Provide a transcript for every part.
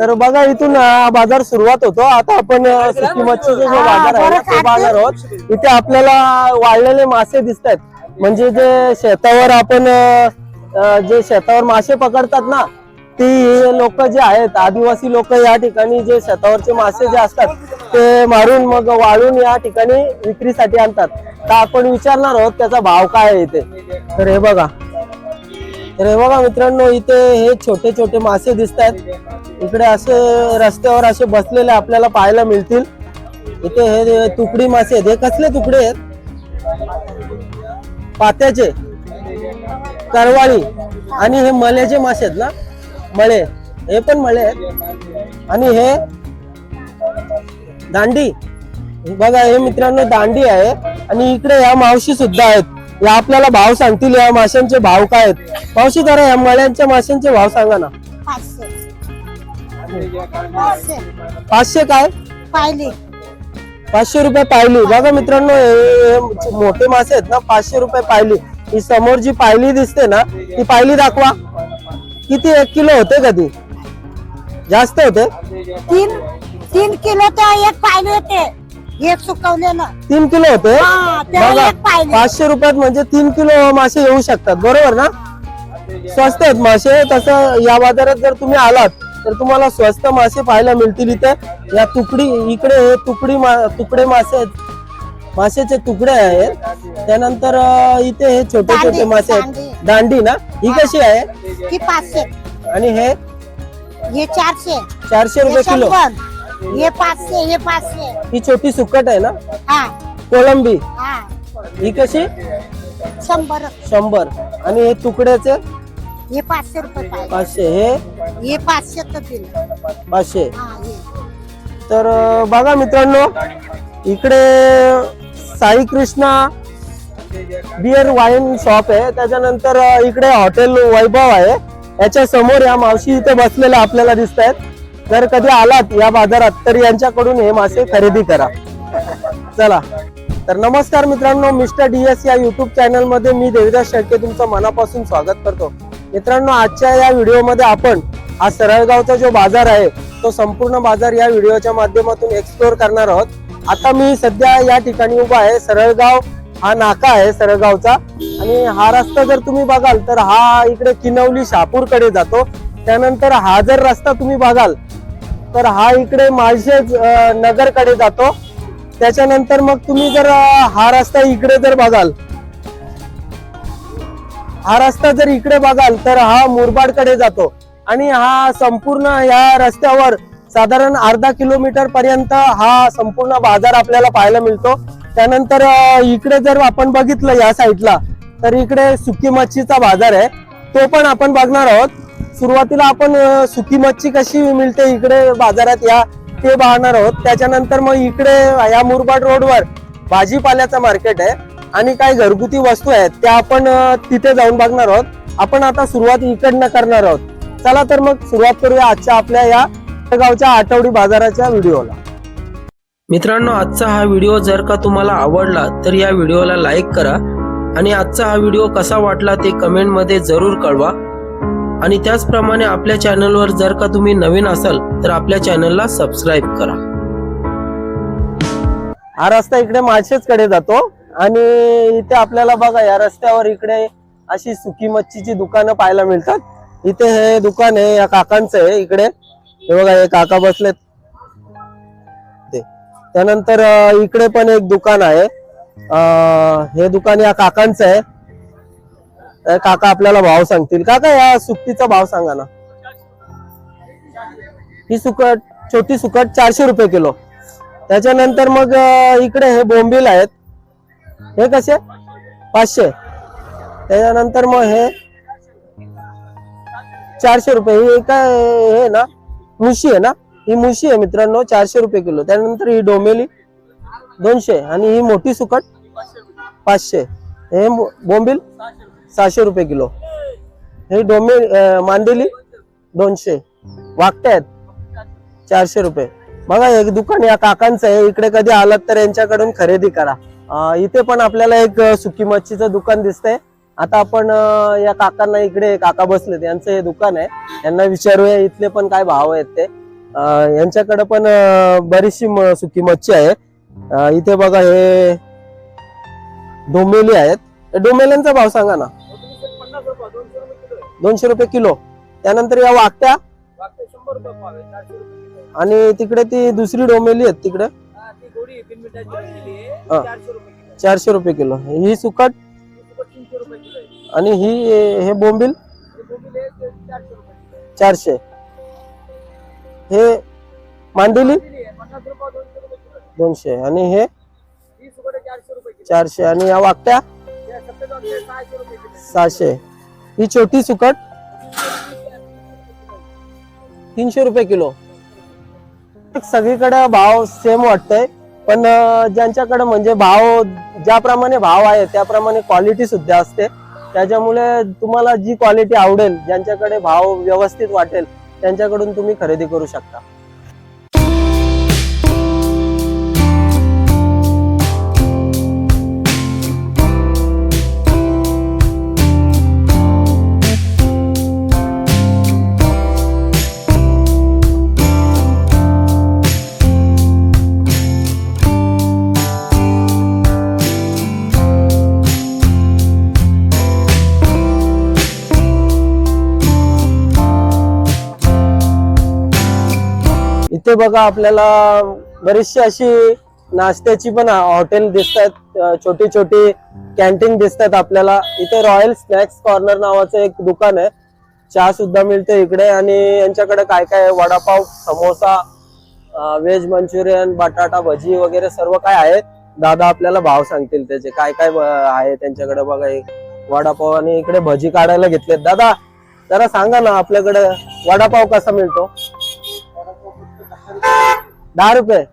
तर बघा इथून बाजार सुरुवात होतो। आता आपण सुकी मच्छीचा जो बाजार आहे तो पाहणार आहोत। इथे आपल्याला वाळलेले मासे दिसतात, म्हणजे जे शेतावर आपण जे शेतावर मासे पकडतात ना, ती लोक जे आहेत आदिवासी लोक या ठिकाणी जे शेतावरचे मासे जे असतात ते मारून मग वाळून या ठिकाणी विक्रीसाठी आणतात। तर आपण विचारणार आहोत त्याचा भाव काय आहे इथे। तर हे बघा मित्रांनो, इथे हे छोटे छोटे मासे दिसतात। इकडे असे रस्त्यावर असे बसलेले आपल्याला पाहायला मिळतील। इथे हे तुकडी मासे आहेत। हे कसले तुकडे आहेत? पात्याचे, करवाळी आणि हे मळ्याचे मासे आहेत ना, मळे, हे पण मळे आहेत। आणि हे दांडी, बघा हे मित्रांनो दांडी आहे। आणि इकडे या मावशी सुद्धा आहेत, या आपल्याला भाव सांगतील या माशांचे भाव काय आहेत। मावशी जरा या मळ्यांच्या माशांचे भाव सांगा ना। 500 काय पायली? 500 रुपये पायली। बघा मित्रांनो हे मोठे मासे आहेत ना, 500 रुपये पायली। ही समोर जी पायली दिसते ना, ती पायली दाखवा। किती 1 किलो होते का? ती जास्त होते? 3 किलो तर एक पायली होते, एक सुकवलेलं 3 किलो होते। बघा 500 रुपयात म्हणजे 3 किलो मासे येऊ शकतात, बरोबर ना? स्वस्त आहेत मासे। तसं या बाजारात जर तुम्ही आलात तर तुम्हाला स्वस्त मासे पाहायला मिळतील। इथे या तुकडी, इकडे हे तुकडे मासे आहेत, मासेचे तुकडे आहेत। त्यानंतर इथे हे छोटे छोटे मासे आहेत, दांडी ना, ही कशी आहे? ही 500 आणि हे 400 रुपये किलो। हे 500, हे 500। ही छोटी सुकट आहे ना, हा कोळंबी, हा, ही कशी? 100। आणि हे तुकड्याचे हे 500 रुपये पाहिजे। 500, हे 500 तर दिलं 500। हा हे। तर बघा मित्रांनो, इकडे Sai Krishna beer wine shop आहे। त्याच्यानंतर इकडे हॉटेल वैभव आहे। याच्या समोर या मावशी इथे बसलेल्या आपल्याला दिसत आहेत। जर कधी आलात या बाजारात तर यांच्याकडून हे मासे खरेदी करा। चला तर नमस्कार मित्रांनो, मिस्टर DS या युट्यूब चॅनल मध्ये मी देविदास शेळके तुमचं मनापासून स्वागत करतो। मित्रांनो, आजच्या या व्हिडिओमध्ये आपण हा सरळगावचा जो बाजार आहे तो संपूर्ण बाजार या व्हिडिओच्या माध्यमातून एक्सप्लोर करणार आहोत। आता मी सध्या या ठिकाणी उभा आहे। सरळगाव हा नाका आहे सरळगावचा, आणि हा रस्ता जर तुम्ही बघाल तर हा इकडे किनवली शहापूर कडे जातो। त्यानंतर हा जर रस्ता तुम्ही बघाल तर हा इकडे माळशेज नगर कडे जातो। त्याच्यानंतर मग तुम्ही जर हा रस्ता इकडे जर बघाल, हा रस्ता जर इकडे बघाल तर हा मुरबाड कडे जातो। आणि हा संपूर्ण या रस्त्यावर साधारण अर्धा किलोमीटर पर्यंत हा संपूर्ण बाजार आपल्याला पाहायला मिळतो। त्यानंतर इकडे जर आपण बघितलं या साईडला तर इकडे सुकी मच्छीचा बाजार आहे, तो पण आपण बघणार आहोत। सुरुवातीला आपण सुकी मच्छी कशी मिळते इकडे बाजारात या ते पाहणार आहोत। त्याच्यानंतर मग इकडे या मुरबाड रोडवर भाजीपाल्याचं मार्केट आहे आणि काही घरगुती वस्तू आहेत त्या आपण तिथे जाऊन बघणार आहोत। आपण आता सुरुवात इकडनं करणार आहोत। चला तर मग सुरुवात करूया आजच्या आपल्या या गावच्या आठवडी बाजाराच्या व्हिडिओला। मित्रांनो, आजचा हा व्हिडिओ जर का तुम्हाला आवडला तर या व्हिडिओला लाईक करा, आणि आजचा हा व्हिडिओ कसा वाटला ते कमेंट मध्ये जरूर कळवा। आणि त्याचप्रमाणे आपल्या चॅनलवर जर का तुम्ही नवीन असाल तर आपल्या चॅनलला सबस्क्राईब करा। हा रस्ता इकडे माळशेज कडे जातो, आणि इथे आपल्याला बघा या रस्त्यावर इकडे अशी सुकी मच्छीची दुकानं पाहायला मिळतात। इथे हे दुकान आहे या काकांचं आहे। इकडे हे बघा हे काका बसलेत। त्यानंतर इकडे पण एक दुकान आहे, हे दुकान या काकांचं आहे। काका आपल्याला भाव सांगतील। काका या सुकटीचा भाव सांगा ना। ही सुकट, छोटी सुकट 400 रुपये किलो। त्याच्यानंतर मग इकडे हे बोंबील आहेत, हे कसे? 500। त्याच्यानंतर मग हे 400 रुपये। ही काय हे ना, मुशी आहे ना, ही मुशी आहे मित्रांनो, 400 रुपये किलो। त्यानंतर ही डोमेली 200, आणि ही मोठी सुकट 500। हे बोंबील 600 रुपये किलो। हे मांदेली 200, वाकटे आहेत 400 रुपये। बघा एक दुकान या काकांचं आहे, इकडे कधी आलात तर यांच्याकडून खरेदी करा। इथे पण आपल्याला एक सुकी मच्छीचं दुकान दिसतंय। आता आपण या काकांना, इकडे काका बसलेत, यांचं हे दुकान आहे, यांना विचारूया इथले पण काय भाव आहेत ते। यांच्याकडे पण बरीचशी सुकी मच्छी आहे. इथे बघा हे डोमेली आहेत. डोमेल्यांचा भाव सांगा ना. 200 रुपये किलो. त्यानंतर या वाकट्या आणि तिकडे ती दुसरी डोमेली आहेत तिकडे 400 रुपये किलो. ही सुकट आणि हे बोंबील 400. हे मांदेली 200 आणि हे 400 आणि या वाकट्या 600. ही छोटी सुकट 300 रुपये किलो. सगळीकडे भाव सेम वाटतंय, पण ज्यांच्याकडे म्हणजे भाव ज्याप्रमाणे भाव आहे त्याप्रमाणे क्वालिटी सुद्धा असते. त्याच्यामुळे तुम्हाला जी क्वालिटी आवडेल, ज्यांच्याकडे भाव व्यवस्थित वाटेल त्यांच्याकडून तुम्ही खरेदी करू शकता. इथे बघा आपल्याला बरीचशी अशी नाश्त्याची पण हॉटेल दिसतात, छोटी छोटी कॅन्टीन दिसतात आपल्याला. इथे रॉयल स्नॅक्स कॉर्नर नावाचं एक दुकान आहे. चहा सुद्धा मिळते इकडे आणि यांच्याकडे काय काय वडापाव, समोसा, व्हेज मंचुरियन, बटाटा भजी वगैरे सर्व काय आहे. दादा आपल्याला भाव सांगतील त्याचे काय काय आहे त्यांच्याकडे. बघा वडापाव आणि इकडे भजी काढायला घेतलेत. दादा जरा सांगा ना, आपल्याकडे वडापाव कसा मिळतो? 10 रुपये.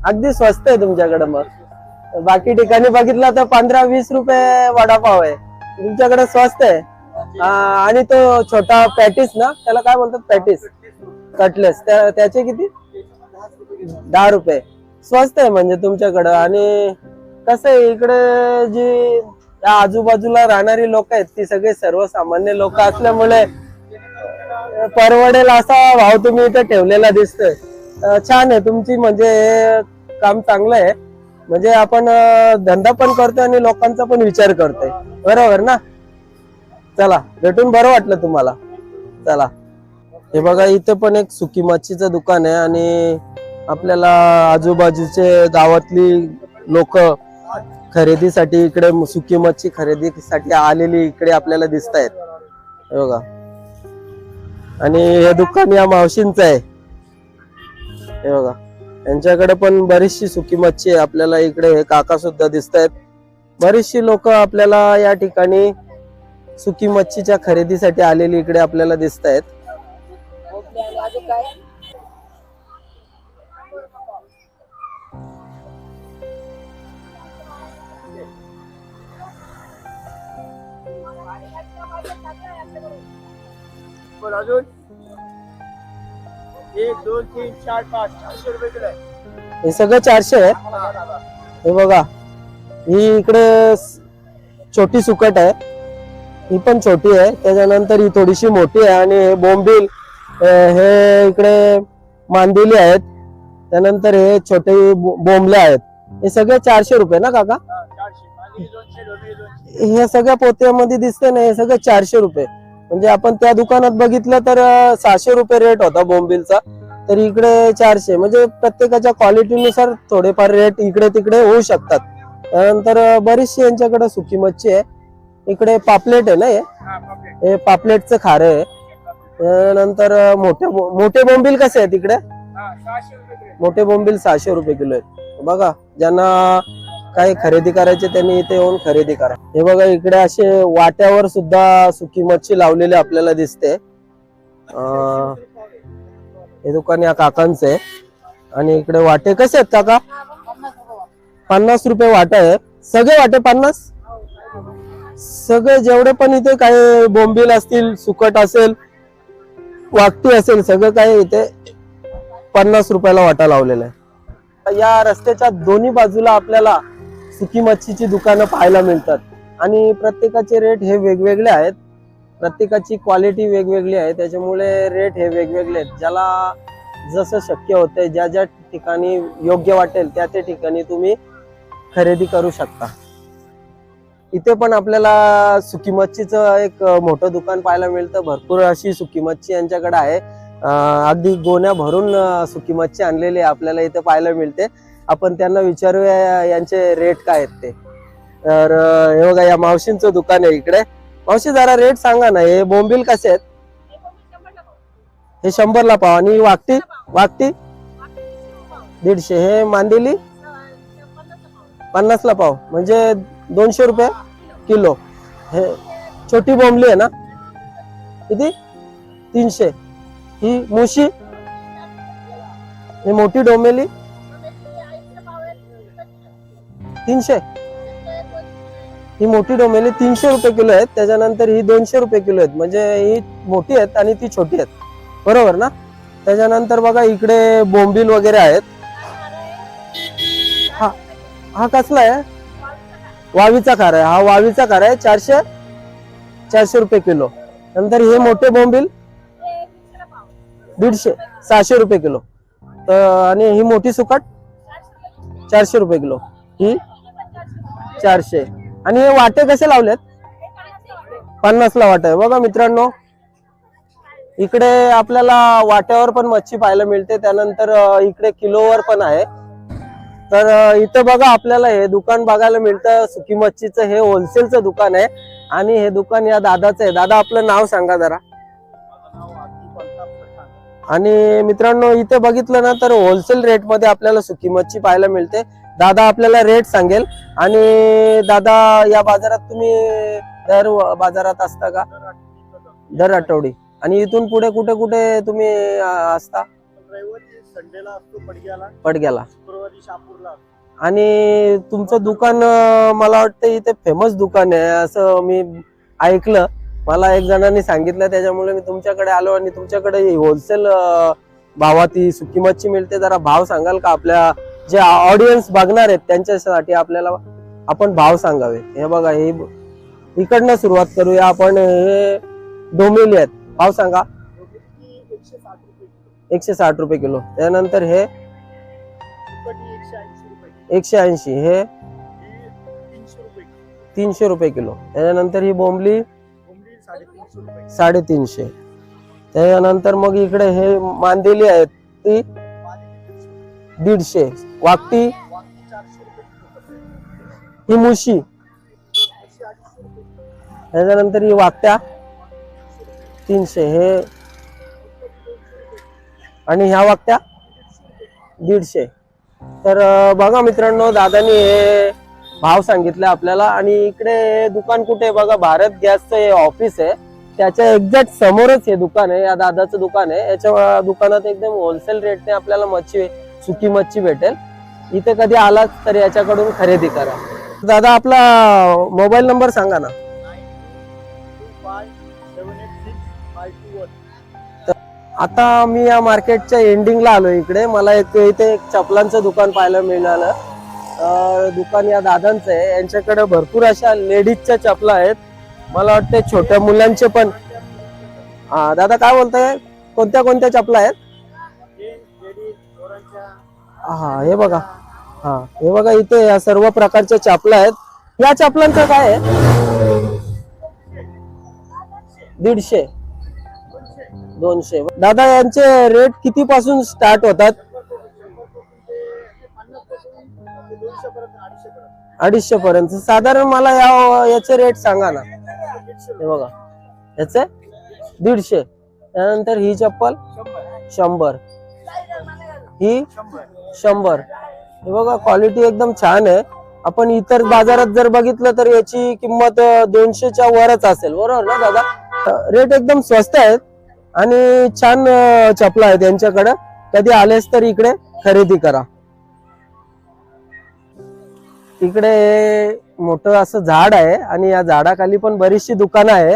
अगदी स्वस्त आहे तुमच्याकडे. मग बाकी ठिकाणी बघितलं तर 15-20 रुपये वडापाव आहे, तुमच्याकडे स्वस्त आहे. आणि तो छोटा पॅटीस ना, त्याला काय बोलतात? पॅटीस, कटलेस, त्याचे किती? 10 रुपये. स्वस्त आहे म्हणजे तुमच्याकडं. आणि कसं आहे, इकडे जी आजूबाजूला राहणारी लोक आहेत ती सगळे सर्वसामान्य लोक असल्यामुळे परवडेल असा भाव तुम्ही इथे ठेवलेला दिसतोय. छान आहे तुमची, म्हणजे काम चांगलं आहे. म्हणजे आपण धंदा पण करतोय आणि लोकांचा पण विचार करतोय, बरोबर ना? चला, भेटून बरं वाटलं तुम्हाला. चला, हे बघा इथे पण एक सुकी मच्छीचं दुकान आहे आणि आपल्याला आजूबाजूचे गावातली लोक खरेदीसाठी इकडे सुकी मच्छी खरेदीसाठी आलेली इकडे आपल्याला दिसत आहेत. हे बघा, आणि हे दुकान या मावशींचं आहे. हे बघा, यांच्याकडे पण बरीचशी सुकी मच्छी आहे आपल्याला. इकडे हे काका सुद्धा दिसत आहेत. बरीचशी लोक आपल्याला या ठिकाणी सुकी मच्छीच्या खरेदीसाठी आलेली इकडे आपल्याला दिसत आहेत. अजून 1 2 3 4 5 400 रुपये किलो आहे. हे सगळं 400 आहे. हे बघा, ही इकडे छोटी सुकट आहे, ही पण छोटी आहे. त्याच्यानंतर ही थोडीशी मोठी आहे. आणि हे बोंबील, हे इकडे मांदेली आहेत. त्यानंतर हे छोटे बोंबले आहेत. हे सगळे 400 रुपये ना काका? 400. हे सगळ्या पोत्यामध्ये दिसते ना, हे सगळं 400 रुपये. म्हणजे आपण त्या दुकानात बघितलं तर 600 रुपये रेट होता बोंबीलचा, तर इकडे 400. म्हणजे प्रत्येकाच्या क्वालिटीनुसार थोडेफार रेट इकडे तिकडे होऊ शकतात. त्यानंतर बरीचशी यांच्याकडे सुकी मच्छी आहे. इकडे पापलेट आहे ना, हे पापलेटचं खारं आहे. त्यानंतर मोठे बोंबील कसे आहेत इकडे? मोठे बोंबील 600 रुपये किलो आहेत. बघा, ज्यांना काही खरेदी करायचे त्यांनी इथे येऊन खरेदी करा. हे बघा, इकडे असे वाट्यावर सुद्धा सुकी मच्छी लावलेली आपल्याला दिसते. हे दुकान या काकांचं आहे. आणि इकडे वाटे कसे आहेत काका? 50 रुपये वाटा आहे. सगळे वाटे 50? सगळे जेवढे पण इथे काही बोंबील असतील, सुकट असेल, वाकटी असेल, सगळं काही इथे 50 रुपयाला वाटा लावलेला आहे. या रस्त्याच्या दोन्ही बाजूला आपल्याला सुकी मच्छीची दुकानं पाहायला मिळतात आणि प्रत्येकाचे रेट हे वेगवेगळे आहेत. प्रत्येकाची क्वालिटी वेगवेगळी आहे, त्याच्यामुळे रेट हे वेगवेगळे आहेत. ज्याला जसं शक्य होतंय, ज्या ज्या ठिकाणी योग्य वाटेल त्या त्या ठिकाणी तुम्ही खरेदी करू शकता. इथे पण आपल्याला सुकी मच्छीचं एक मोठं दुकान पाहायला मिळतं. भरपूर अशी सुकी मच्छी यांच्याकडे आहे. अगदी गोण्या भरून सुकी मच्छी आणलेली आपल्याला इथे पाहायला मिळते. आपण त्यांना विचारूया यांचे रेट काय आहेत ते. तर हे बघा, या मावशींचं दुकान आहे इकडे. मावशी जरा रेट सांगा ना, हे बोंबील कसे आहेत? हे 100 ला पाव. आणि वाकटी वाकटी 150. हे मांदेली 50 ला पाव, म्हणजे 200 रुपये किलो. हे छोटी बोंबली आहे ना, किती? 300. ही मुशी, ही मोठी डोमेली 300. ही मोठी डोमेली 300 रुपये किलो आहेत. त्याच्यानंतर ही 200 रुपये किलो आहेत. म्हणजे ही मोठी आहेत आणि ती छोटी आहेत, बरोबर ना? त्याच्यानंतर बघा इकडे बोंबील वगैरे आहेत. हा कसला आहे? वावीचा खार आहे. हा वावीचा खार आहे. 400 रुपये किलो. नंतर हे मोठे बोंबील 150, 600 रुपये किलो. तर आणि ही मोठी सुकट 400 रुपये किलो. ही 400. आणि हे वाटे कसे लावलेत? 50 ला वाटा आहे. बघा मित्रांनो, इकडे आपल्याला वाट्यावर पण मच्छी पाहायला मिळते. त्यानंतर इकडे किलोवर पण आहे. तर इथं बघा आपल्याला हे दुकान बघायला मिळतं सुकी मच्छीचं. हे होलसेलचं दुकान आहे आणि हे दुकान या दादाचं आहे. दादा, आपलं नाव सांगा जरा. आणि मित्रांनो, इथे बघितलं ना तर होलसेल रेट मध्ये आपल्याला सुकी मच्छी पाहायला मिळते. दादा आपल्याला रेट सांगेल. आणि दादा, या बाजारात तुम्ही दर बाजारात असता का? दर आठवडी. आणि इथून पुढे कुठे कुठे तुम्ही असता? संडेला असतो पडग्याला, शुक्रवारी शापूरला. आणि तुमचं दुकान मला वाटतं इथे फेमस दुकान आहे असं मी ऐकलं. मला एक जणांनी सांगितलं, त्याच्यामुळे मी तुमच्याकडे आलो. आणि तुमच्याकडे होलसेल भावात ही सुकी मच्छी मिळते. जरा भाव सांगाल का? आपल्या जे ऑडियन्स बघणार आहेत त्यांच्यासाठी आपल्याला आपण भाव सांगावे. हे बघा, हे इकडनं सुरुवात करूया आपण. हे डोमेली आहेत. भाव सांगा. 160 रुपये किलो. त्यानंतर हे 180. हे 300 रुपये किलो. त्याच्यानंतर ही बोंबली 350. त्याच्यानंतर मग इकडे हे मांदेली आहेत ती 150. वाकटी ही मुशी. त्याच्यानंतर ही वाकट्या 300. हे आणि ह्या वाकट्या 150. तर बघा मित्रांनो, दादानी हे भाव सांगितले आपल्याला. आणि इकडे दुकान कुठे बघा, भारत गॅसचं हे ऑफिस आहे, त्याच्या एक्झॅक्ट समोरच हे दुकान आहे. या दादाचं दुकान आहे. याच्या दुकानात एकदम होलसेल रेटने आपल्याला मच्छी, सुकी मच्छी भेटेल. इथे कधी आलात तर याच्याकडून खरेदी करा. दादा, आपला मोबाईल नंबर सांगा ना. 925786 आता मी या मार्केटच्या एंडिंगला आलो. इकडे मला इथे एक चपलांचं दुकान पाहायला मिळालं. दुकान या दादांचं आहे. यांच्याकडे भरपूर अशा लेडीजच्या चपला आहेत. मला वाटतं छोट्या मुलांचे पण. हा दादा, काय बोलताय? कोणत्या कोणत्या चपला आहेत? हा, हे बघा. हा, हे बघा, इथे या सर्व प्रकारच्या चपला आहेत. या चपलांचं काय आहे? 150, 200. दादा, यांचे रेट किती पासून स्टार्ट होतात? 250 पर्यंत. साधारण मला याचे रेट सांगा ना. हे बघा, याचे 150. त्यानंतर ही चप्पल 100. ही 100. हे बघा, क्वालिटी एकदम छान आहे. आपण इतर बाजारात जर बघितलं तर याची किंमत 200च्या वरच असेल, बरोबर ना दादा? रेट एकदम स्वस्त आहेत आणि छान चपला आहेत यांच्याकडे. कधी आलेस तर इकडे खरेदी करा. इकडे मोठं असं झाड आहे आणि या झाडाखाली पण बरीचशी दुकानं आहे.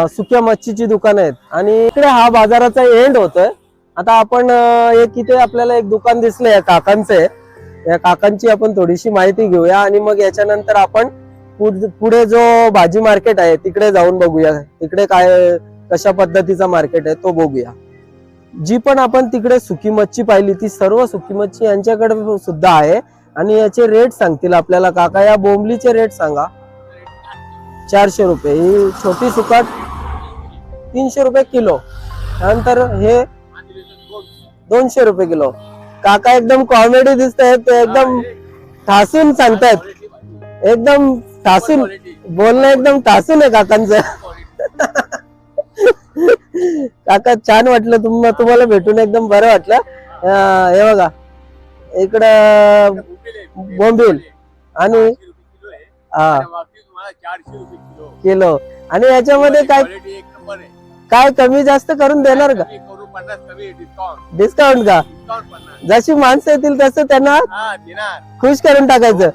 सुक्या मच्छीची दुकानं आहेत. आणि इकडे हा बाजाराचा एंड होतोय. आता आपण इथे आपल्याला एक दुकान दिसलं या काकांचं आहे. या काकांची आपण थोडीशी माहिती घेऊया आणि मग याच्यानंतर आपण पुढे जो भाजी मार्केट आहे तिकडे जाऊन बघूया. तिकडे काय कशा पद्धतीचा मार्केट आहे तो बघूया. जी पण आपण तिकडे सुकी मच्छी पाहिली ती सर्व सुकी मच्छी यांच्याकडे सुद्धा आहे आणि याचे रेट सांगतील आपल्याला काका. या बोंबलीचे रेट सांगा. 400 रुपये. ही छोटी सुकाट 300 रुपये किलो. त्यानंतर हे 200 रुपये किलो. काका एकदम कॉमेडी दिसत आहेत, ते एकदम ठासून सांगतायत, एकदम ठासून बोलणं, एकदम ठासून आहे काकांचं. काका छान वाटलं तुम्हाला भेटून, एकदम बरं वाटलं. हे बघा इकडं बोंबील आणि हा 400 रुपये किलो. आणि याच्यामध्ये काय काय कमी जास्त करून देणार का? डिस्काउंट का? जशी माणसं येतील तसं त्यांना खुश करून टाकायचं.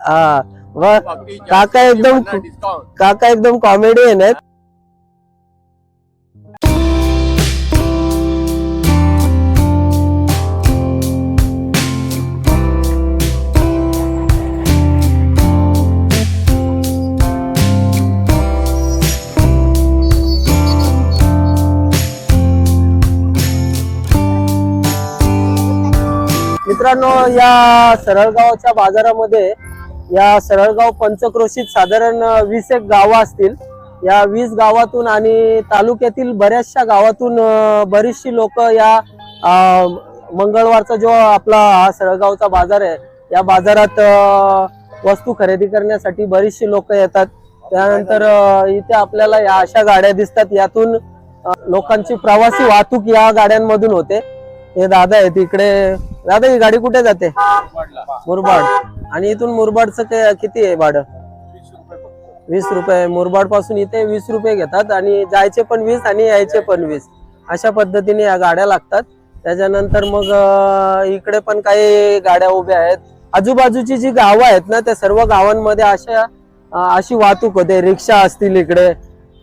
हा काका एकदम कॉमेडियन आहेत. मित्रांनो, या सरळगावच्या बाजारामध्ये, या सरळगाव पंचक्रोशीत साधारण 20 एक गावं असतील. या 20 गावातून आणि तालुक्यातील बऱ्याचशा गावातून बरीचशी लोक या मंगळवारचा जो आपला हा सरळगावचा बाजार आहे, या बाजारात वस्तू खरेदी करण्यासाठी बरीचशी लोक येतात. त्यानंतर इथे आपल्याला या अशा गाड्या दिसतात, यातून लोकांची प्रवासी वाहतूक या गाड्यांमधून होते. हे दादा आहेत इकडे. दादा, ही गाडी कुठे जाते? मुरबाड. आणि इथून मुरबाडचं किती आहे भाडं? 20 रुपये. मुरबाड पासून इथे 20 रुपये घेतात आणि जायचे पण 20 आणि यायचे पण 20. अशा पद्धतीने या गाड्या लागतात. त्याच्यानंतर मग इकडे पण काही गाड्या उभ्या आहेत. आजूबाजूची जी गावं आहेत ना, त्या सर्व गावांमध्ये अशी वाहतूक होते. रिक्षा असतील इकडे.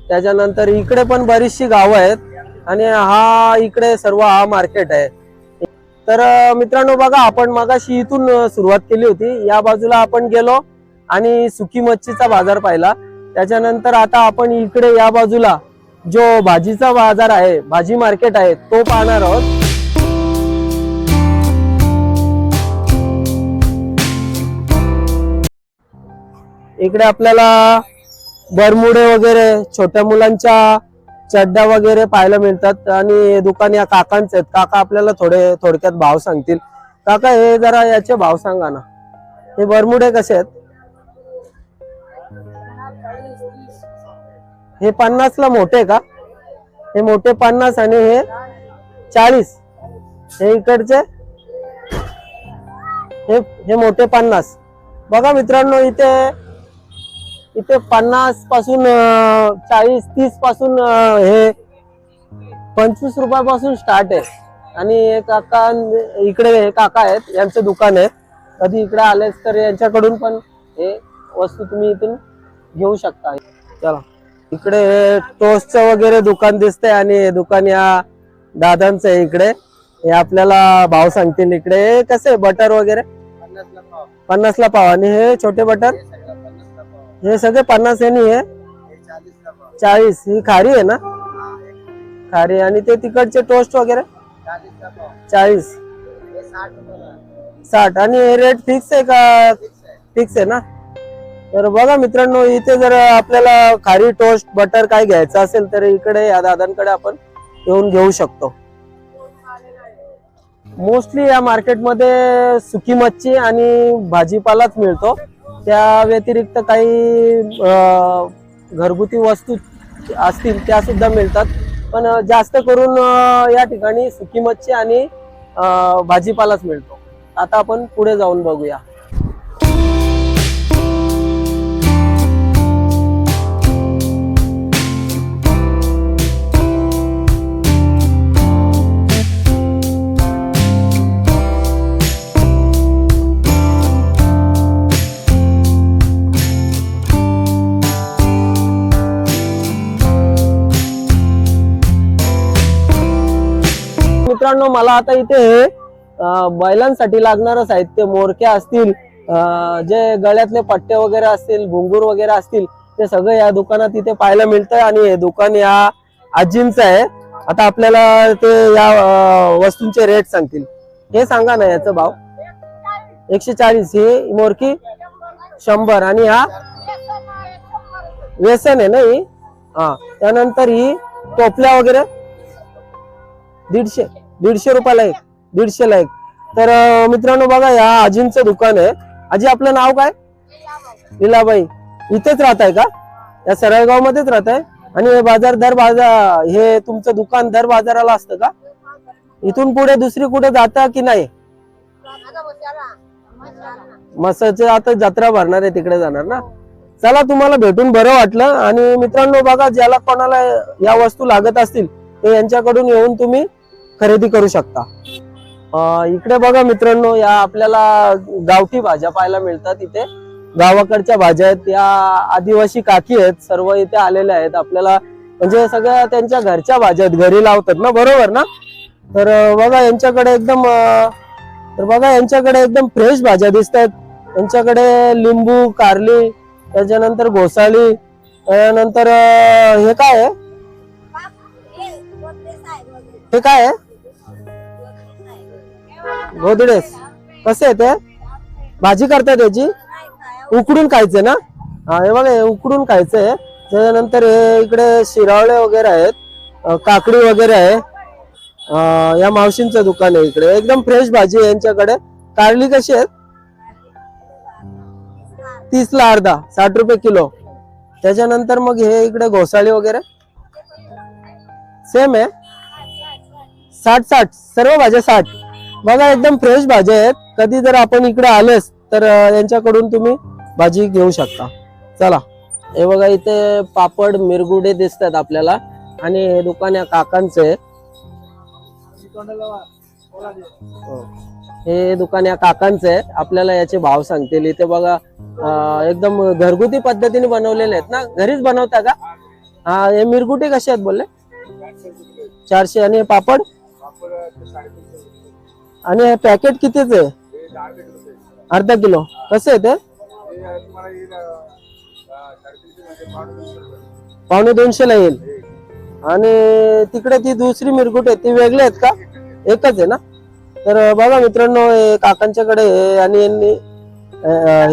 त्याच्यानंतर इकडे पण बरीचशी गावं आहेत आणि हा इकडे सर्व हा मार्केट आहे. तर मित्रांनो बघा, आपण मगाशी इथून सुरुवात केली होती. या बाजूला आपण गेलो आणि सुकी मच्छीचा बाजार पाहिला. त्याच्यानंतर आता आपण इकडे या बाजूला जो भाजीचा बाजार आहे, भाजी मार्केट आहे, तो पाहणार आहोत. इकडे आपल्याला बरमुडे वगैरे, छोट्या मुलांच्या चड्ड्या वगैरे पाहायला मिळतात. आणि दुकान या काकांचे आहेत. काका आपल्याला थोडक्यात भाव सांगतील. काका, हे जरा याचे भाव सांगा ना. हे बरमुडे कसे आहेत? हे 50 ला मोठे का? हे मोठे 50 आणि हे 40. हे इकडचे हे मोठे 50. बघा मित्रांनो, इथे 50 पासून 40, 30 पासून हे 25 रुपयापासून स्टार्ट आहे. आणि काका इकडे हे काका आहेत, यांचं दुकान आहे. कधी इकडे आलेच तर यांच्याकडून पण हे वस्तू तुम्ही इथून घेऊ शकता. चला, इकडे हे टोस्टचं वगैरे दुकान दिसतंय आणि हे दुकान या दादांचं आहे. इकडे हे आपल्याला भाव सांगतील. इकडे कसे बटर वगैरे 50 ला पाव. आणि हे छोटे बटर हे सगळे 50 आणि हे 40. ही खारी आहे ना? खारी. आणि ते तिकडचे टोस्ट वगैरे 40, 60. आणि हे रेट फिक्स आहे का? फिक्स आहे ना? तर बघा मित्रांनो, इथे जर आपल्याला खारी, टोस्ट, बटर काय घ्यायचं असेल तर इकडे या दादांकडे आपण येऊन घेऊ शकतो. मोस्टली या मार्केटमध्ये सुकी मच्छी आणि भाजीपालाच मिळतो. त्या व्यतिरिक्त काही घरगुती वस्तू असतील त्या सुद्धा मिळतात. पण जास्त करून या ठिकाणी सुकी मच्छी आणि भाजीपालाच मिळतो. आता आपण पुढे जाऊन बघूया. मित्रांनो, मला आता इथे बैलांसाठी लागणारं साहित्य, मोरक्या असतील जे गळ्यातले पट्टे वगैरे असतील, घुंगूर वगैरे असतील, ते सगळं या दुकानात इथे पाहायला मिळतंय. आणि हे दुकान या आजींचं आहे. आता आपल्याला ते या वस्तूंचे रेट सांगतील. हे सांगा ना याचा भाव. 140. ही मोरकी 100. आणि हा व्यसन आहे ना ही. हा, त्यानंतर ही टोपल्या वगैरे 150 रुपयाला एक, 150 ला एक. तर मित्रांनो बघा, या आजींचं दुकान आहे. आजी आपलं नाव काय? लीलाबाई. इथेच राहत आहे का? या सरळगाव मध्येच राहत आहे. आणि हे बाजार दर बाजार, हे तुमचं दुकान दर बाजाराला असतं का? इथून पुढे दुसरी कुठे जाता की नाही? मसाचे आता जत्रा भरणार आहे, तिकडे जाणार ना. चला, तुम्हाला भेटून बरं वाटलं. आणि मित्रांनो बघा, ज्याला कोणाला या वस्तू लागत असतील ते यांच्याकडून येऊन तुम्ही खरेदी करू शकता. इकडे बघा मित्रांनो, या आपल्याला गावठी भाज्या पाहायला मिळतात. इथे गावाकडच्या भाज्या आहेत. या आदिवासी काकी आहेत, सर्व इथे आलेल्या आहेत. आपल्याला म्हणजे सगळ्या त्यांच्या घरच्या भाज्या आहेत, घरी लावतात ना, बरोबर ना. तर बघा यांच्याकडे एकदम फ्रेश भाज्या दिसत आहेत. यांच्याकडे लिंबू, कारली, त्याच्यानंतर घोसाळी, त्यानंतर हे काय आहे? हे काय आहे? गोदडेस. कसे आहे ते? भाजी करतात याची? उकडून खायचे ना. हा, हे बघा, उकडून खायचंय. त्याच्यानंतर हे इकडे शिरावळे वगैरे आहेत, काकडी वगैरे आहे. या मावशींचं दुकान आहे इकडे. एकदम फ्रेश भाजी आहे यांच्याकडे. कारली कशी आहेत? 30 ला अर्धा, 60 रुपये किलो. त्याच्यानंतर मग हे इकडे घोसाळी वगैरे सेम आहे, 60 सर्व भाज्या 60. बघा, एकदम फ्रेश भाज्या आहेत. कधी जर आपण इकडे आलेस तर यांच्याकडून तुम्ही भाजी घेऊ शकता. चला, हे बघा, इथे पापड, मिरगुडे दिसतात आपल्याला. आणि हे दुकान या काकांचं आहे. हे दुकान या काकांचं आहे. आपल्याला याचे भाव सांगतील. इथे बघा, एकदम घरगुती पद्धतीने बनवलेले आहेत ना. घरीच बनवता का? हा, हे मिरगुटे कसे आहेत बोलले? 400. आणि हे पापड? आणि हे पॅकेट कितीच आहे? अर्धा किलो. कसे आहे ते? 1.25 ला येईल. आणि तिकडे ती दुसरी मिरगुट आहे, ती वेगळी आहेत का? एकच आहे ना. तर बघा मित्रांनो, हे काकांच्याकडे आणि यांनी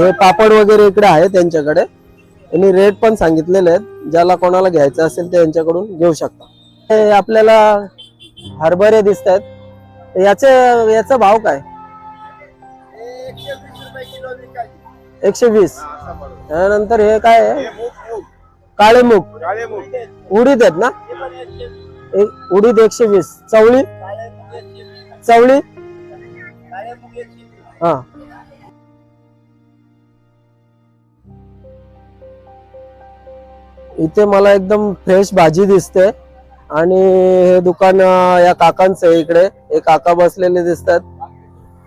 हे पापड वगैरे इकडे आहे त्यांच्याकडे. यांनी रेट पण सांगितलेले आहेत. ज्याला कोणाला घ्यायचं असेल ते यांच्याकडून घेऊ शकता. हे आपल्याला हरभरे दिसत आहेत. याचा भाव काय? 120. त्यानंतर हे काय आहे? काळे मूग, उडीद आहेत ना. उडीद 120. चवळी हा. इथे मला एकदम फ्रेश भाजी दिसते. आणि हे दुकान या काकांचं आहे. इकडे एक काका बसलेले दिसतात.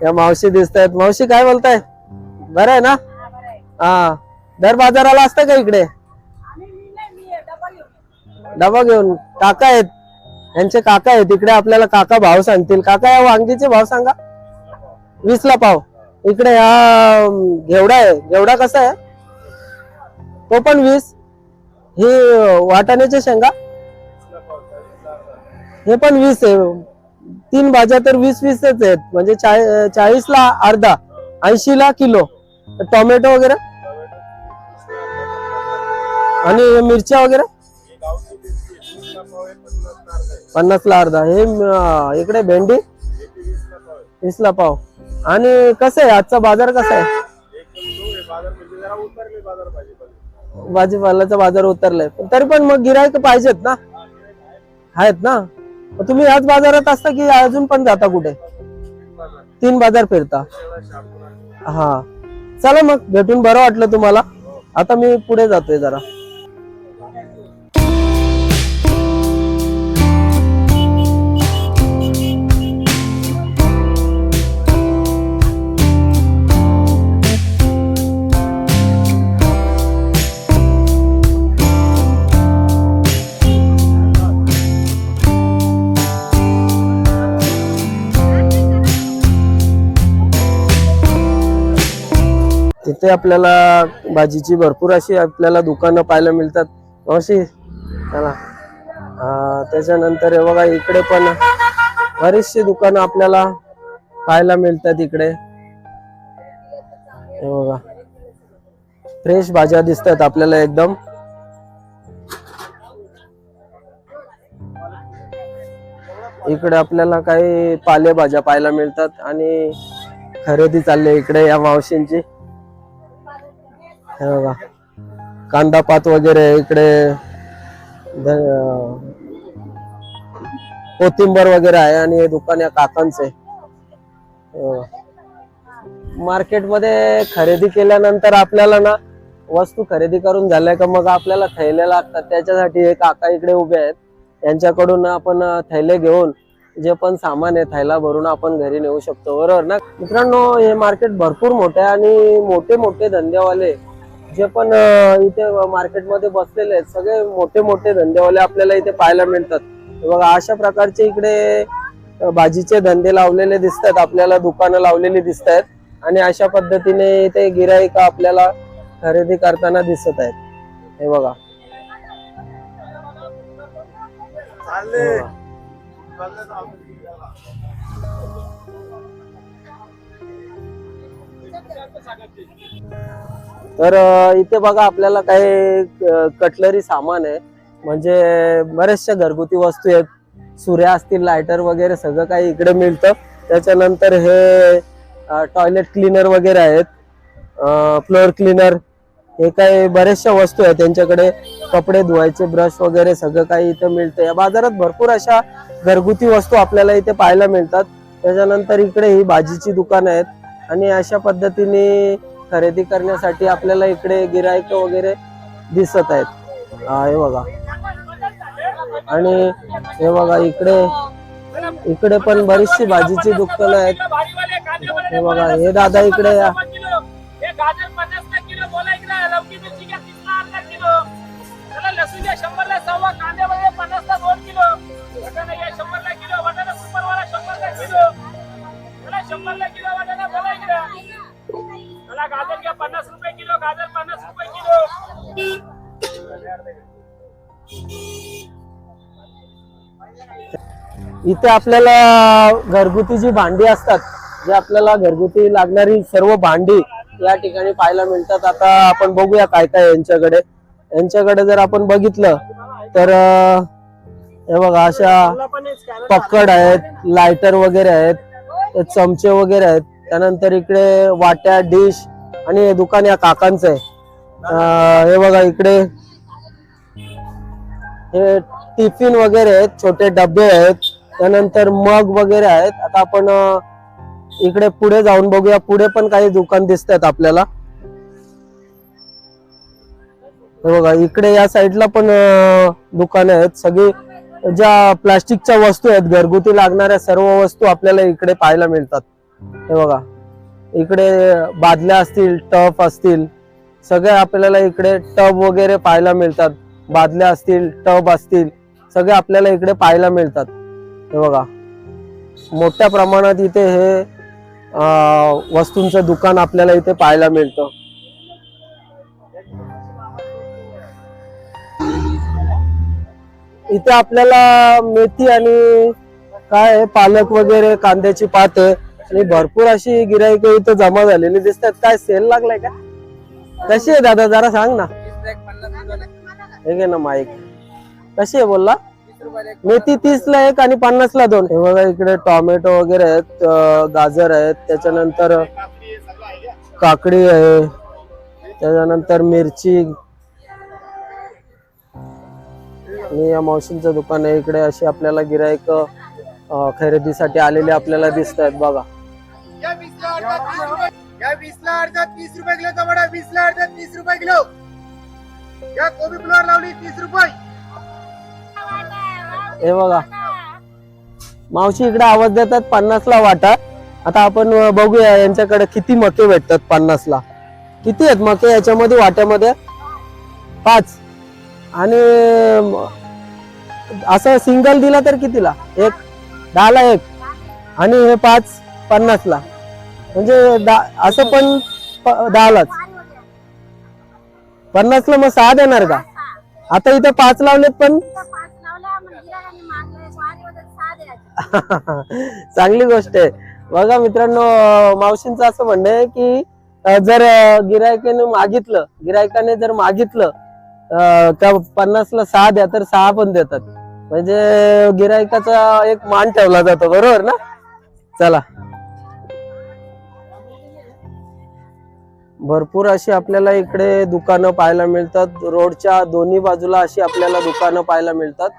या मावशी दिसत आहेत. मावशी काय बोलताय? बरं आहे ना. हा, दर बाजाराला असतं का इकडे? डबा घेऊन. काका आहेत, यांचे काका आहेत इकडे. आपल्याला काका भाव सांगतील. काका, या वांगीचे भाव सांगा. 20 ला पाव. इकडे हा घेवडा आहे. घेवडा कसा आहे? तो पण 20. हे वाटाण्याच्या शेंगा, हे पण 20 आहे. 3 भाज्या तर 20-20 आहेत. म्हणजे 40 ला अर्धा, 80 ला किलो. टोमॅटो वगैरे आणि मिरच्या वगैरे 50 ला अर्धा. हे इकडे भेंडी 20 ला पाव. आणि कसं आहे आजचा बाजार? कसा आहे? भाजीपाल्याचा बाजार उतरलाय. तरी पण मग गिराईक पाहिजेत ना, आहेत ना. तुम्ही याच बाजारात असता की अजून पण जाता कुठे? 3 बाजार फिरता. हा, चला मग, भेटून बरं वाटलं तुम्हाला. आता मी पुढे जातोय जरा. इथे आपल्याला भाजीची भरपूर अशी आपल्याला दुकानं पाहायला मिळतात मावशी चला. त्याच्यानंतर हे बघा इकडे पण बरीचशी दुकानं आपल्याला पाहायला मिळतात. इकडे हे बघा फ्रेश भाज्या दिसतात आपल्याला एकदम. इकडे आपल्याला काही पालेभाज्या पाहायला मिळतात आणि खरेदी चालली इकडे या मावशींची. हे बघा कांदा पात वगैरे इकडे कोथिंबर वगैरे आहे आणि हे दुकान या काकांचे. मार्केटमध्ये खरेदी केल्यानंतर आपल्याला ना वस्तू खरेदी करून झाल्या का मग आपल्याला थैले लागतात. त्याच्यासाठी हे काका इकडे उभे आहेत. यांच्याकडून आपण थैले घेऊन जे पण सामान आहे थैला भरून आपण घरी नेऊ शकतो. बरोबर ना मित्रांनो. हे मार्केट भरपूर मोठे आहे आणि मोठे मोठे धंदेवाले जे पण इथे मार्केटमध्ये बसलेले आहेत सगळे मोठे मोठे धंदेवाले आपल्याला इथे पाहायला मिळतात. बघा अशा प्रकारचे इकडे भाजीचे धंदे लावलेले दिसतात आपल्याला. दुकानं लावलेली दिसत आहेत आणि अशा पद्धतीने इथे गिराईक आपल्याला खरेदी करताना दिसत आहेत. हे बघा तर इथे बघा आपल्याला काही कटलरी सामान आहे म्हणजे बरेचशा घरगुती वस्तू आहेत. सुऱ्या असतील लायटर वगैरे सगळं काही इकडे मिळतं. त्याच्यानंतर हे टॉयलेट क्लीनर वगैरे आहेत. फ्लोअर क्लीनर हे काही बऱ्याचशा वस्तू आहेत त्यांच्याकडे. कपडे धुवायचे ब्रश वगैरे सगळं काही इथे मिळतं. या बाजारात भरपूर अशा घरगुती वस्तू आपल्याला इथे पाहायला मिळतात. त्याच्यानंतर इकडे ही भाजीची दुकान आहेत आणि अशा पद्धतीने खरेदी करण्यासाठी आपल्याला इकडे गिराईक वगैरे दिसत आहेत. हे बघा आणि हे बघा इकडे पण बरीचशी भाजीची दुकानं आहेत. हे बघा हे दादा इकडे या. गाजर 50 रुपये किलो. गाजर 50 रुपये किलो. इथे आपल्याला घरगुती जी भांडी असतात जे आपल्याला घरगुती लागणारी सर्व भांडी या ठिकाणी पाहायला मिळतात. आता आपण बघूया काय काय यांच्याकडे जर आपण बघितलं तर हे बघा अशा पक्कड आहेत, लायटर वगैरे आहेत, चमचे वगैरे आहेत. त्यानंतर इकडे वाट्या डिश आणि हे दुकान या काकांचं आहे. हे बघा इकडे हे टिफिन वगैरे आहेत, छोटे डबे आहेत. त्यानंतर मग वगैरे आहेत. आता आपण इकडे पुढे जाऊन बघूया. पुढे पण काही दुकान दिसतात आपल्याला. हे बघा इकडे या साईडला पण दुकान आहेत. सगळी ज्या प्लास्टिकच्या वस्तू आहेत घरगुती लागणाऱ्या सर्व वस्तू आपल्याला इकडे पाहायला मिळतात. हे बघा इकडे बादल्या असतील, टप असतील, सगळे आपल्याला इकडे टब वगैरे पाहायला मिळतात. बादल्या असतील, टब असतील, सगळे आपल्याला इकडे पाहायला मिळतात. हे बघा मोठ्या प्रमाणात इथे हे वस्तूंचं दुकान आपल्याला इथे पाहायला मिळतं. इथे आपल्याला मेथी आणि काय पालक वगैरे, कांद्याची पात आणि भरपूर अशी गिराईक इथे जमा झालेली दिसतात. काय सेल लागलाय का? कशी आहे दादा जरा सांग ना. हे ना माईक कशी आहे बोलला? मेथी 30 ला 1 आणि 50 ला 2. हे बघा इकडे टोमॅटो वगैरे आहेत, गाजर आहेत, त्याच्यानंतर काकडी आहे, त्याच्यानंतर मिरची. आणि या मावशींचं दुकान आहे. इकडे अशी आपल्याला गिराईक खरेदीसाठी आलेले आपल्याला दिसत आहेत. बघा 20 ला अर्धा 30 रुपये किलो टमाटा, 20 ला अर्धा 30 रुपये किलो. या कोबी फ्लोअर लावली 30 रुपये. हे बघा मावशी इकडे आवाज देतात 50 ला वाटा. आता आपण बघूया यांच्याकडे किती मके भेटतात 50 ला. किती आहेत मके याच्यामध्ये वाट्यामध्ये? 5. आणि असं सिंगल दिला तर कितीला? 1 10 ला 1 आणि हे 5 50 ला. म्हणजे असं पण 10लाच. 50ला मग 6 देणार का? आता इथे 5 लावलेत पण चांगली गोष्ट आहे. बघा मित्रांनो, मावशींचं असं म्हणणं आहे की जर गिरायकाने जर मागितलं का 50ला 6 द्या तर 6 पण देतात. म्हणजे गिरायकाचा एक मान ठेवला जातो, बरोबर ना? चला, भरपूर अशी आपल्याला इकडे दुकानं पाहायला मिळतात. रोडच्या दोन्ही बाजूला अशी आपल्याला दुकानं पाहायला मिळतात.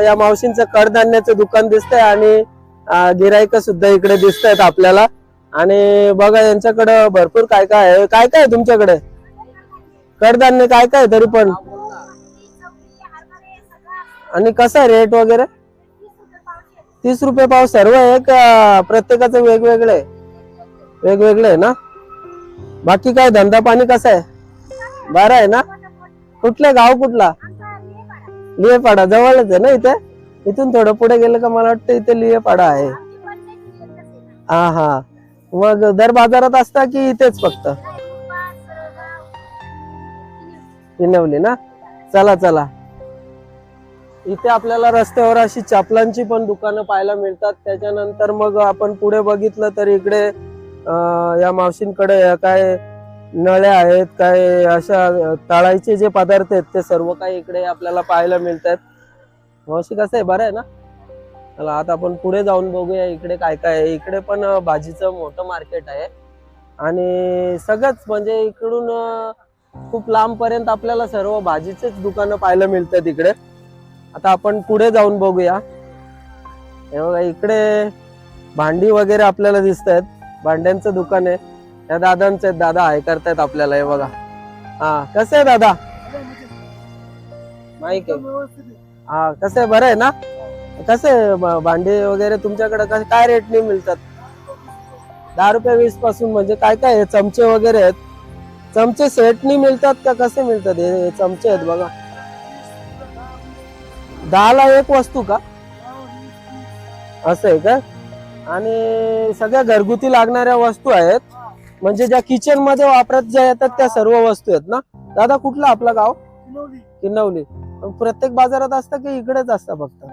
या मावशींचं कडधान्याचं दुकान दिसतंय आणि गिरायक सुद्धा इकडे दिसत आहेत आपल्याला. आणि बघा यांच्याकडे भरपूर काय काय आहे. काय काय आहे तुमच्याकडे कडधान्य? काय काय तरी पण? आणि कसा रेट वगैरे? 30 रुपये पाव सर्व आहे का प्रत्येकाचं वेगवेगळे आहे ना? बाकी काय धंदा पाणी कसा आहे? बरं आहे ना? कुठलं गाव कुठला? लिहेपाडा जवळच आहे ना इथे? इथून थोडं पुढे गेलं का मला वाटतं इथे लिहेपाडा आहे. हा हा, मग दर बाजारात असता की इथेच फक्त? पिनवली ना. चला चला, इथे आपल्याला रस्त्यावर अशी चपलांची पण दुकानं पाहायला मिळतात. त्याच्यानंतर मग आपण पुढे बघितलं तर इकडे या मावशींकडे काय नळ्या आहेत, काय अशा तळायचे जे पदार्थ आहेत ते सर्व काही इकडे आपल्याला पाहायला मिळतात. मावशी कसं आहे, बरं आहे ना? चला आता आपण पुढे जाऊन बघूया इकडे काय काय आहे. इकडे पण भाजीचं मोठं मार्केट आहे आणि सगळंच म्हणजे इकडून खूप लांब पर्यंत आपल्याला सर्व भाजीचेच दुकानं पाहायला मिळतात इकडे. आता आपण पुढे जाऊन बघूया. हे बघा इकडे भांडी वगैरे आपल्याला दिसत आहेत. भांड्यांचं दुकान आहे. या दादांचे दादा आहे करतायत आपल्याला. हे बघा. हा, कसं आहे दादा? माहिती आहे. हा, कसं आहे, बरं आहे ना? कसं आहे भांडी वगैरे तुमच्याकडे काय रेटने मिळतात? 10 रुपये 20 पासून. म्हणजे काय काय आहे? चमचे वगैरे आहेत. चमचे सेटनी मिळतात का कसे मिळतात? हे चमचे आहेत बघा. 10ला एक वस्तू का? असं आहे का? आणि सगळ्या घरगुती लागणाऱ्या वस्तू आहेत. म्हणजे ज्या किचन मध्ये वापरत ज्या येतात त्या सर्व वस्तू आहेत ना? दादा कुठला आपला गाव? किनवली. प्रत्येक बाजारात असतं की इकडेच असतं फक्त?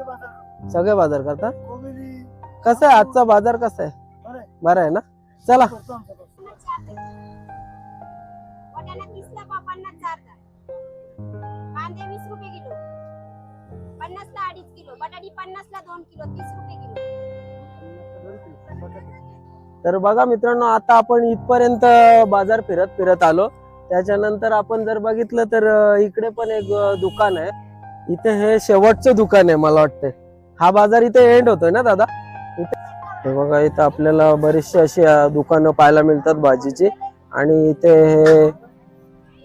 सगळे बाजार करतात. कसं आहे आजचा बाजार? कसा आहे? बरं आहे ना? चला, कांदे 20 रुपये किलो, 50ला 2.5 किलो, बटाटी 50ला 2 किलो, 30 रुपये किलो. तर बघा मित्रांनो, आता आपण इथपर्यंत बाजार फिरत आलो. त्याच्यानंतर आपण जर बघितलं तर इकडे पण एक दुकान आहे. इथे हे शेवटचं दुकान आहे मला वाटतं. हा बाजार इथे एंड होतोय ना दादा? इथे बघा, इथे आपल्याला बरीचशी अशी दुकानं पाहायला मिळतात भाजीची. आणि इथे हे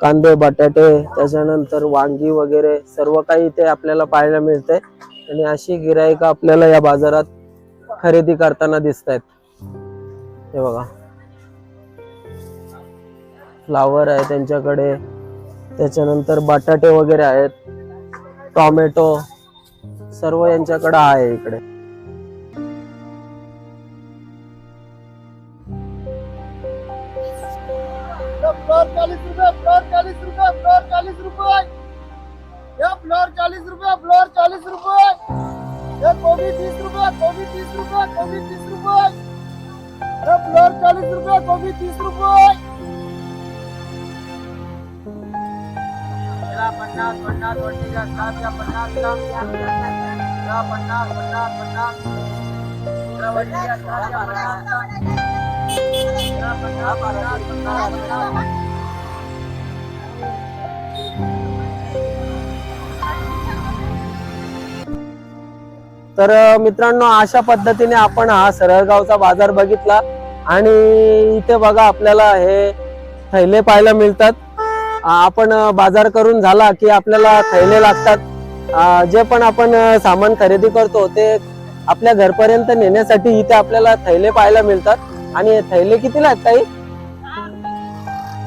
कांदे, बटाटे, त्याच्यानंतर वांगी वगैरे सर्व काही इथे आपल्याला पाहायला मिळते. आणि अशी गिराईक आपल्याला या बाजारात खरेदी करताना दिसत आहेत. हे बघा, फ्लावर आहे त्यांच्याकडे, त्याच्यानंतर बटाटे वगैरे आहेत, टोमॅटो सर्व यांच्याकडे आहे इकडे. फ्लोर 40 रुपये, फ्लोर 40 रुपये, फ्लोर 40 रुपये. ये फ्लोर 40 रुपये, फ्लोर 40 रुपये. ये गोभी 30 रुपये, गोभी 30 रुपये, गोभी 30 रुपये. ये फ्लोर 40 रुपये, गोभी 30 रुपये. 50 50 50 का 50 का 50 का 50 50 50 तर मित्रांनो, अशा पद्धतीने आपण हा सरळगावचा बाजार बघितला. आणि इथे बघा आपल्याला हे थैले पाहायला मिळतात. आपण बाजार करून झाला की आपल्याला थैले लागतात. जे पण आपण सामान खरेदी करतो ते आपल्या घरपर्यंत नेण्यासाठी इथे आपल्याला थैले पाहायला मिळतात. आणि थैले कितीला आहेत ताई?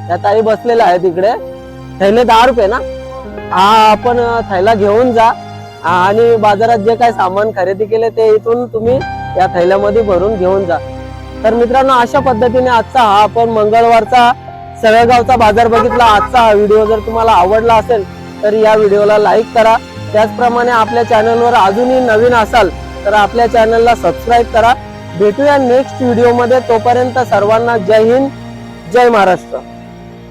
त्या ताई बसलेल्या आहेत इकडे. थैले 10 रुपये ना? हा, आपण थैला घेऊन जा आणि बाजारात जे काय सामान खरेदी केले ते इथून तुम्ही या थैल्यामध्ये भरून घेऊन जा. तर मित्रांनो, अशा पद्धतीने आजचा हा आपण मंगळवारचा सळेगावचा बाजार बघितला. आजचा हा व्हिडिओ जर तुम्हाला आवडला असेल तर या व्हिडिओला लाईक करा. त्याचप्रमाणे आपल्या चॅनलवर अजूनही नवीन असाल तर आपल्या चॅनलला सबस्क्राईब करा. भेटूया नेक्स्ट व्हिडिओ मध्ये. तोपर्यंत सर्वांना जय हिंद, जय महाराष्ट्र.